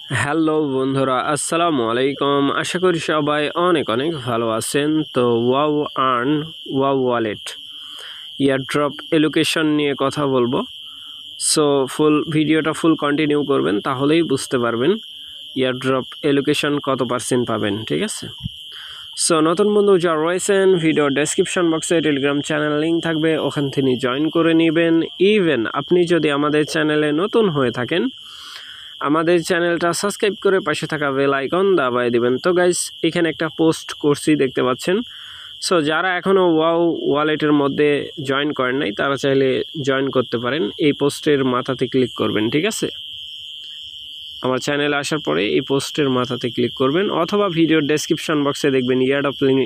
Hello বন্ধুরা, আসসালামু আলাইকুম। আশা করি সবাই অনেক অনেক ভালো আছেন। তো wow earn wow wallet airdrop allocation নিয়ে কথা বলবো। সো ভিডিওটা ফুল কন্টিনিউ করবেন, তাহলেই বুঝতে পারবেন ইয়ারড্রপ এলোকেশন কত পার্সেন্ট পাবেন। ঠিক আছে, সো নতুন বন্ধু যারা রয়েছেন, ভিডিও ডেসক্রিপশন বক্সে টেলিগ্রাম চ্যানেল লিঙ্ক থাকবে, ওখান থেকে জয়েন করে নেবেন। ইভেন আপনি যদি আমাদের চ্যানেলে নতুন হয়ে থাকেন, আমাদের চ্যানেলটা সাবস্ক্রাইব করে পাশে থাকা বেল আইকন দাবায় দিবেন। তো গাইস, এখানে একটা পোস্ট করছি, দেখতে পাচ্ছেন। সো যারা এখনও ওয়াও ওয়ালেটের মধ্যে জয়েন করেন নাই, তারা চাইলে জয়েন করতে পারেন। এই পোস্টের মাথাতে ক্লিক করবেন। ঠিক আছে, আমার চ্যানেলে আসার পরে এই পোস্টের মাথাতে ক্লিক করবেন, অথবা ভিডিওর ডেসক্রিপশন বক্সে দেখবেন ইয়ারড্রপ লিঙ্ক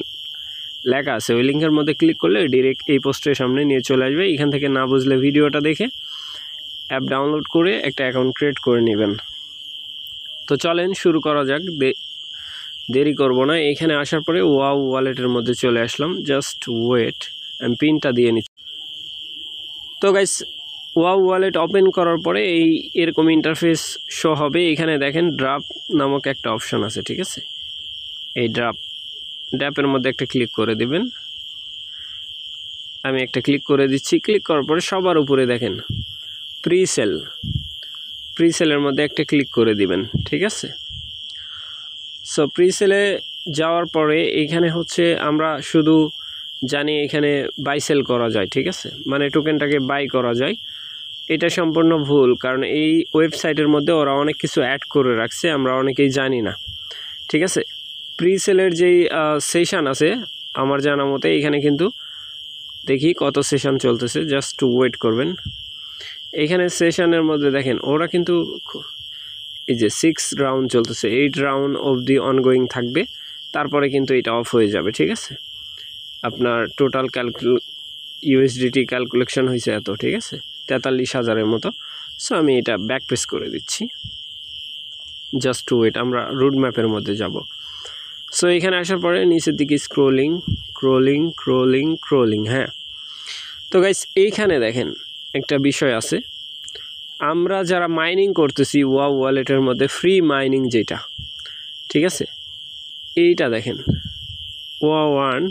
লেখা আছে, ওই লিঙ্কের মধ্যে ক্লিক করলে ডিরেক্ট এই পোস্টের সামনে নিয়ে চলে আসবে। এখান থেকে না বুঝলে ভিডিওটা দেখে অ্যাপ ডাউনলোড করে একটা অ্যাকাউন্ট ক্রিয়েট করে নেবেন। তো চলেন শুরু করা যাক, দেরি করব না। এখানে আসার পরে ওয়াও ওয়ালেটের মধ্যে চলে আসলাম। জাস্ট ওয়েট, আমি পিনটা দিয়ে নিচ্ছি। তো গাইস, ওয়াও ওয়ালেট ওপেন করার পরে এরকম ইন্টারফেস শো হবে। এখানে দেখেন ড্রাপ নামক একটা অপশন আছে। ঠিক আছে, এই ড্রাপের মধ্যে একটা ক্লিক করে দিবেন। আমি একটা ক্লিক করে দিচ্ছি। ক্লিক করার পরে সবার উপরে দেখেন প্রিসেলের মধ্যে একটা ক্লিক করে দিবেন। ঠিক আছে, সো প্রিসেলে যাওয়ার পরে এখানে হচ্ছে আমরা শুধু জানি এখানে বাই সেল করা যায়। ঠিক আছে, মানে টোকেনটাকে বাই করা যায়। এটা সম্পূর্ণ ভুল, কারণ এই ওয়েবসাইটের মধ্যে ওরা অনেক কিছু অ্যাড করে রাখছে, আমরা অনেকেই জানি না। ঠিক আছে, প্রিসেলের যেই সেশন আছে, আমার জানা মতে এখানে কিন্তু দেখি কত সেশন চলতেছে। জাস্ট ওয়েট করবেন। এখানে সেশনের মধ্যে দেখেন ওরা কিন্তু এই যে 6 রাউন্ড চলতেছে, 8 রাউন্ড অবধি অনগোয়িং থাকবে, তারপরে কিন্তু এটা অফ হয়ে যাবে। ঠিক আছে, আপনার টোটাল ইউএসডিটি ক্যালকুলেশন হয়েছে এত। ঠিক আছে, 43,000-এর মতো। সো আমি এটা ব্যাক পেস করে দিচ্ছি। জাস্ট ওয়েট, আমরা রুট ম্যাপের মধ্যে যাব। সো এখানে আসার পরে নিচের দিকে ক্রোলিং। হ্যাঁ, তো গাইস, এইখানে দেখেন একটা বিষয় আছে। আমরা যারা মাইনিং করতেছি ওয়াও ওয়ালেটের মধ্যে, ফ্রি মাইনিং যেটা, ঠিক আছে, এইটা দেখেন ওয়াও আর্ন।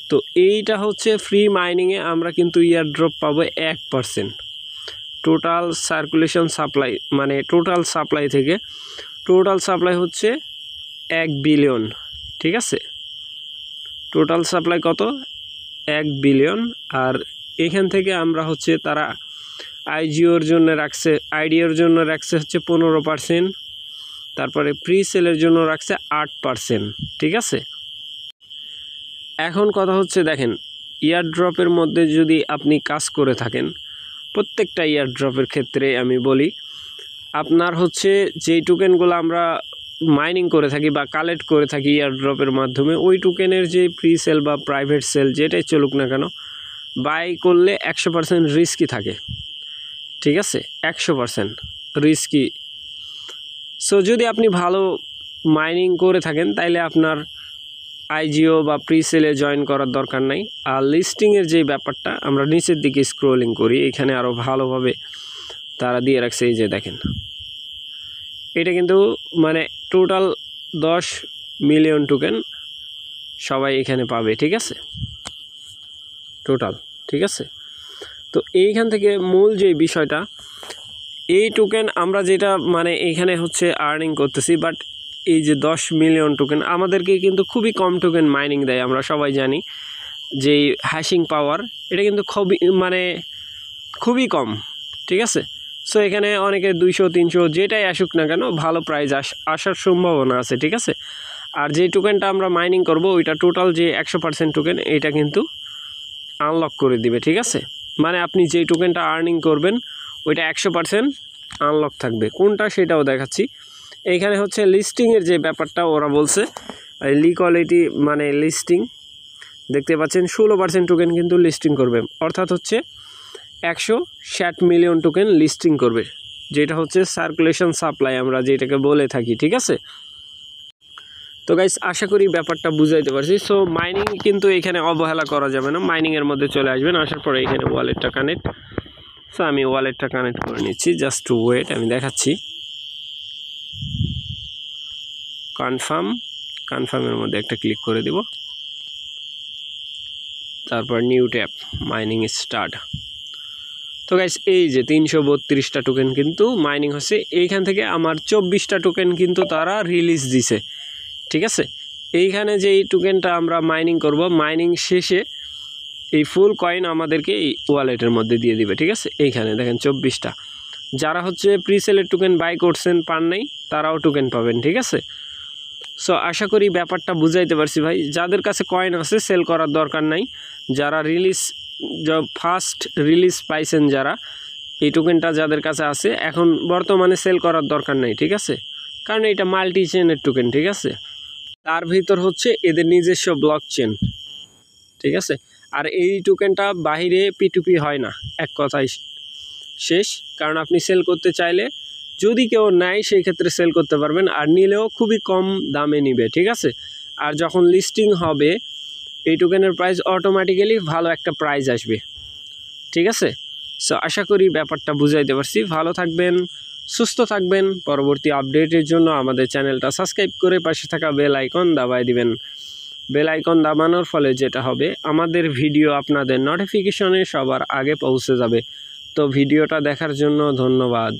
তো এইটা হচ্ছে ফ্রি মাইনিংয়ে আমরা কিন্তু ইয়ারড্রপ পাবো 1%। টোটাল সার্কুলেশন সাপ্লাই, মানে টোটাল সাপ্লাই হচ্ছে 1 বিলিয়ন। ঠিক আছে, টোটাল সাপ্লাই কত? 1 বিলিয়ন। আর এখান থেকে আমরা হচ্ছে তারা আইডিওর জন্য রাখছে হচ্ছে 15%, তারপরে প্রি সেলের জন্য রাখছে 8%। ঠিক আছে, এখন কথা হচ্ছে দেখেন, ইয়ারড্রপের মধ্যে যদি আপনি কাজ করে থাকেন, প্রত্যেকটা ইয়ারড্রপের ক্ষেত্রে আমি বলি, আপনার হচ্ছে যেই টোকেনগুলো আমরা মাইনিং করে থাকি বা কালেক্ট করে থাকি ইয়ারড্রপের মাধ্যমে, ওই টোকেনের যে প্রি সেল বা প্রাইভেট সেল যেটাই চলুক না কেন, বাই করলে 100% রিস্কি থাকে। ঠিক আছে, 100% রিস্কি। সো যদি আপনি ভালো মাইনিং করে থাকেন, তাইলে আপনার আইজিও বা প্রি সেলে জয়েন করার দরকার নাই। আর লিস্টিংয়ের যে ব্যাপারটা, আমরা নিচের দিকে স্ক্রোলিং করি, এখানে আরও ভালোভাবে তারা দিয়ে রাখছে। এই যে দেখেন, এটা কিন্তু মানে টোটাল 10 মিলিয়ন টোকেন সবাই এখানে পাবে। ঠিক আছে, টোটাল। ঠিক আছে, তো এইখান থেকে মূল যে বিষয়টা, এই টোকেন আমরা যেটা মানে এখানে হচ্ছে আর্নিং করতেছি, বাট এই যে 10 মিলিয়ন টোকেন আমাদেরকে কিন্তু খুবই কম টোকেন মাইনিং দেয়। আমরা সবাই জানি যে হ্যাশিং পাওয়ার, এটা কিন্তু খুবই কম। ঠিক আছে, সো এখানে অনেকে 200-300 যেটাই আসুক না কেন, ভালো প্রাইস আসার সম্ভাবনা আছে। ঠিক আছে, আর যে টোকেনটা আমরা মাইনিং করব, ওইটা টোটাল যে 100% টোকেন, এটা কিন্তু আনলক করে দিবে। ঠিক আছে, মানে আপনি যেই টোকেনটা আর্নিং করবেন, ওইটা 100% আনলক থাকবে। কোনটা সেটাও দেখাচ্ছি। এইখানে হচ্ছে লিস্টিংয়ের যে ব্যাপারটা ওরা বলছে, লিকুইডিটি মানে লিস্টিং, দেখতে পাচ্ছেন 16% টোকেন কিন্তু লিস্টিং করবে, অর্থাৎ হচ্ছে 160 মিলিয়ন টোকেন লিস্টিং করবে, যেটা হচ্ছে সার্কুলেশন সাপ্লাই আমরা যেটাকে বলে থাকি। ঠিক আছে, তো গাইস, আশা করি ব্যাপারটা বুঝাইতে পারছি। সো মাইনিং কিন্তু এখানে অবহেলা করা যাবে না, মাইনিংয়ের মধ্যে চলে আসবেন। আসার পরে এখানে ওয়ালেটটা কানেক্ট। সো আমি ওয়ালেটটা কানেক্ট করে নিচ্ছি। জাস্ট ওয়েট, আমি দেখাচ্ছি। কনফার্মের মধ্যে একটা ক্লিক করে দিব, তারপর নিউ ট্যাব মাইনিং স্টার্ট। তো গাইস এই যে 332টা টোকেন কিন্তু মাইনিং হচ্ছে। এইখান থেকে আমার 24টা টোকেন কিন্তু তারা রিলিজ দিছে, ঠিক আছে। এইখানে যে এই টোকেনটা আমরা মাইনিং করব, মাইনিং শেষে এই ফুল কয়েন আমাদেরকে এই ওয়ালেটের মধ্যে দিয়ে দিবে, ঠিক আছে। এইখানে দেখেন 24টা। যারা হচ্ছে প্রিসেলের টোকেন বাই করছেন পান নাই, তারাও টোকেন পাবেন, ঠিক আছে। সো আশা করি ব্যাপারটা বুঝাইতে পারছি ভাই। যাদের কাছে কয়েন আছে সেল করার দরকার নাই। যারা ফার্স্ট রিলিজ পাইছেন, যারা এই টোকেনটা যাদের কাছে আছে, এখন বর্তমানে সেল করার দরকার নাই, ঠিক আছে। কারণ এটা মাল্টি চেনের টোকেন, ঠিক আছে। তার ভিতর হচ্ছে এদের নিজস্ব ব্লক চেন, ঠিক আছে। আর এই টোকেনটা বাহিরে P2P হয় না, এক কথায় শেষ। কারণ আপনি সেল করতে চাইলে যদি কেউ নেয় সেই ক্ষেত্রে সেল করতে পারবেন, আর নিলেও খুবই কম দামে নিবে, ঠিক আছে। আর যখন লিস্টিং হবে এই টোকেনের প্রাইস অটোমেটিক্যালি ভালো একটা প্রাইস আসবে, ঠিক আছে। সো আশা করি ব্যাপারটা বুঝাইতে পারছি। ভালো থাকবেন, সুস্থ থাকবেন। পরবর্তী আপডেটের জন্য আমাদের চ্যানেলটা সাবস্ক্রাইব করে পাশে থাকা বেল আইকন দাবায় দিবেন। বেল আইকন দাবানোর ফলে যেটা হবে, আমাদের ভিডিও আপনাদের নোটিফিকেশনে সবার আগে পৌঁছে যাবে। তো ভিডিওটা দেখার জন্য ধন্যবাদ।